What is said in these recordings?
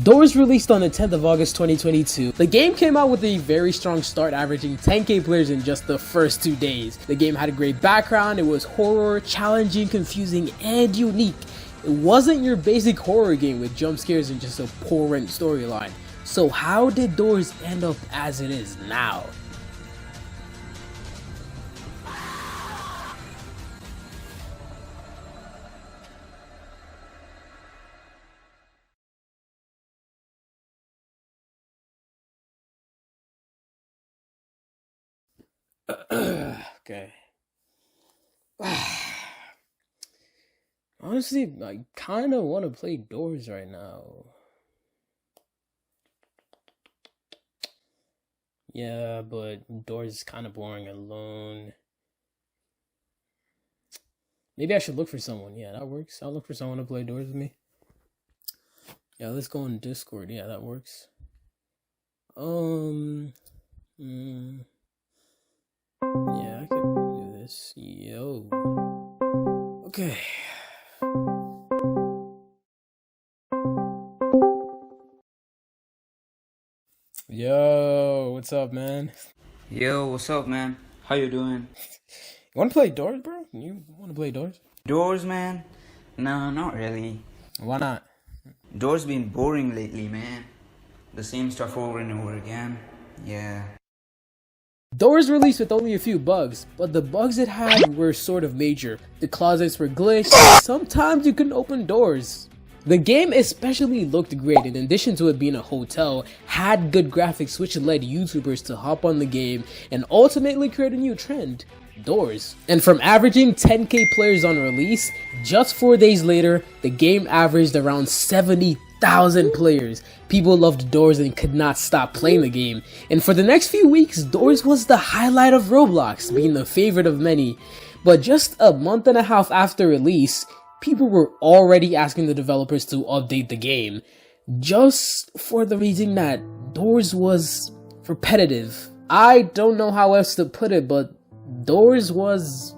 Doors released on the 10th of August 2022. The game came out with a very strong start, averaging 10k players in just the first 2 days. The game had a great background, it was horror, challenging, confusing, and unique. It wasn't your basic horror game with jump scares and just a poor storyline. So how did Doors end up as it is now? Okay. Honestly, I kind of want to play Doors right now. Yeah, but Doors is kind of boring alone. Maybe I should look for someone. Yeah, that works. I'll look for someone to play Doors with me. Yeah, let's go on Discord. Yeah, that works. Yeah, I could do this. Yo. Okay. Yo, what's up, man? Yo, what's up, man? How you doing? You want to play Doors, bro? You want to play Doors? Doors, man? No, not really. Why not? Doors been boring lately, man. The same stuff over and over again. Yeah. Doors released with only a few bugs, but the bugs it had were sort of major. The closets were glitched, sometimes you couldn't open doors. The game especially looked great, in addition to it being a hotel, had good graphics which led YouTubers to hop on the game and ultimately create a new trend, Doors. And from averaging 10k players on release, just 4 days later, the game averaged around 70,000 players. People loved Doors and could not stop playing the game. And for the next few weeks, Doors was the highlight of Roblox, being the favorite of many. But just a month and a half after release, people were already asking the developers to update the game, just for the reason that Doors was repetitive. I don't know how else to put it, but Doors was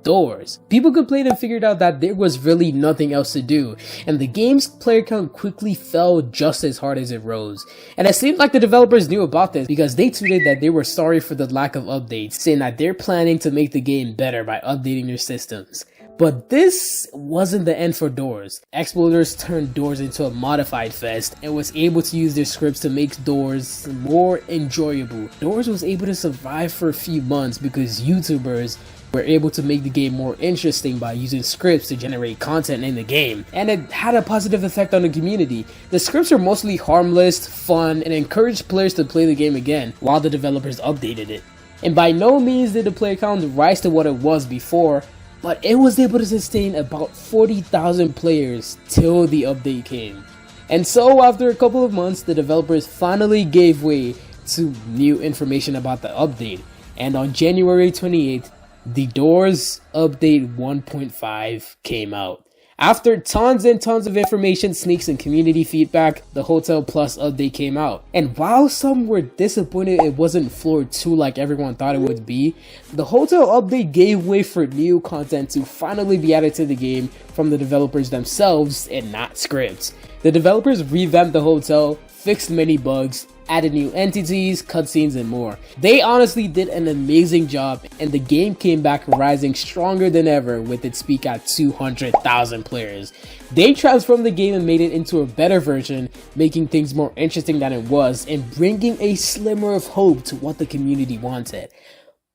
Doors. People complained and figured out that there was really nothing else to do, and the game's player count quickly fell just as hard as it rose. And it seemed like the developers knew about this because they tweeted that they were sorry for the lack of updates, saying that they're planning to make the game better by updating their systems. But this wasn't the end for Doors. Exploiters turned Doors into a modified fest and was able to use their scripts to make Doors more enjoyable. Doors was able to survive for a few months because YouTubers were able to make the game more interesting by using scripts to generate content in the game, and it had a positive effect on the community. The scripts were mostly harmless, fun, and encouraged players to play the game again while the developers updated it. And by no means did the player count rise to what it was before, but it was able to sustain about 40,000 players till the update came. And so after a couple of months, the developers finally gave way to new information about the update, and on January 28th, the Doors Update 1.5 came out. After tons and tons of information, sneaks, and community feedback, the Hotel Plus update came out. And while some were disappointed it wasn't Floor 2 like everyone thought it would be, the Hotel update gave way for new content to finally be added to the game from the developers themselves and not scripts. The developers revamped the hotel, fixed many bugs, added new entities, cutscenes, and more. They honestly did an amazing job, and the game came back rising stronger than ever with its peak at 200,000 players. They transformed the game and made it into a better version, making things more interesting than it was and bringing a slimmer of hope to what the community wanted.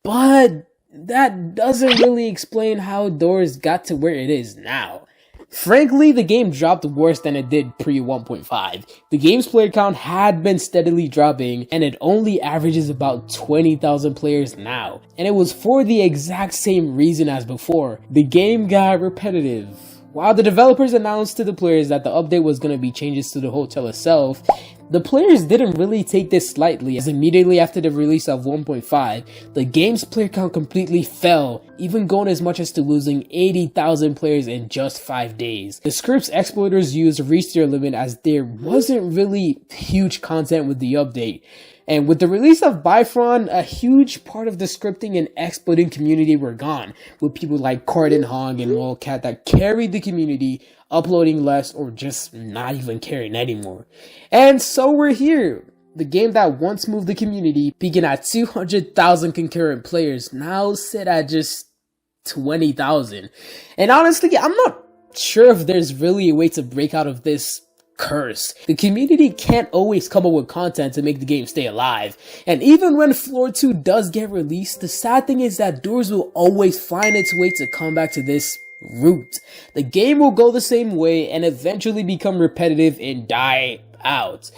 But that doesn't really explain how Doors got to where it is now. Frankly, the game dropped worse than it did pre 1.5. The game's player count had been steadily dropping, and it only averages about 20,000 players now. And it was for the exact same reason as before. The game got repetitive. While the developers announced to the players that the update was going to be changes to the hotel itself, the players didn't really take this lightly, as immediately after the release of 1.5, the game's player count completely fell, even going as much as to losing 80,000 players in just 5 days. The scripts exploiters used reached their limit as there wasn't really huge content with the update. And with the release of Bifron, a huge part of the scripting and exploiting community were gone, with people like Cardin Hong and Lolcat that carried the community uploading less, or just not even caring anymore. And so we're here. The game that once moved the community, peaking at 200,000 concurrent players, now sit at just 20,000. And honestly, I'm not sure if there's really a way to break out of this curse. The community can't always come up with content to make the game stay alive. And even when Floor 2 does get released, the sad thing is that Doors will always find its way to come back to this root. The game will go the same way and eventually become repetitive and die out.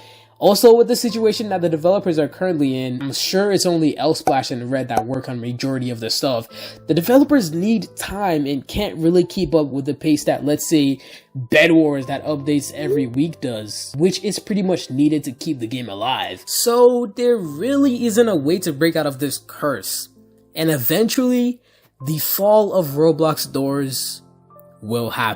Also, with the situation that the developers are currently in, I'm sure it's only Elsplash and Red that work on majority of the stuff. The developers need time and can't really keep up with the pace that, let's say, Bed Wars that updates every week does, which is pretty much needed to keep the game alive. So there really isn't a way to break out of this curse. And eventually, the fall of Roblox Doors will happen.